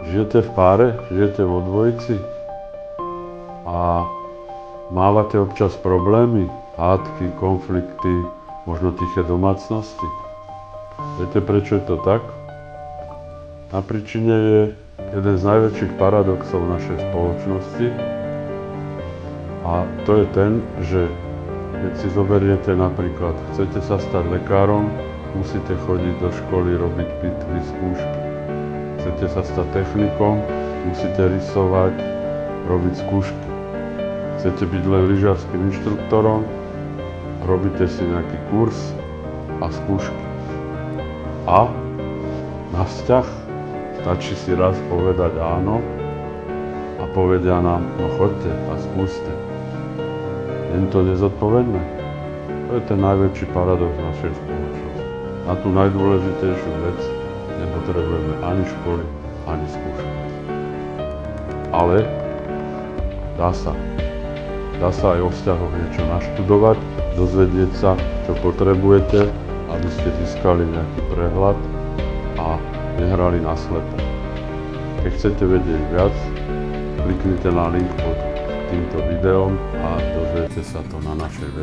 Žijete v páre, žijete vo dvojici a mávate občas problémy, hádky, konflikty, možno tiché domácnosti. Viete, prečo je to tak? Na príčine je jeden z najväčších paradoxov našej spoločnosti a to je ten, že keď si zoberiete napríklad, chcete sa stať lekárom, musíte chodiť do školy, robiť pitvy, skúšky. Chcete sa stať technikom, musíte rysovať, robiť skúšky. Chcete byť len lyžiarským inštruktorom, robíte si nejaký kurz a skúšky. A na vzťah stačí si raz povedať áno a povedia nám, no choďte a skúste. Je to nezodpovedné? To je ten najväčší paradox našej spoločnosti. Na tú najdôležitejšiu vec nepotrebujeme ani školy, ani skúšky. Ale dá sa. Dá sa aj o vzťahoch niečo naštudovať, dozvedieť sa, čo potrebujete, aby ste získali nejaký prehľad a nehrali na slepo. Keď chcete vedieť viac, kliknite na link pod týmto videom a dozviete sa to na našej web.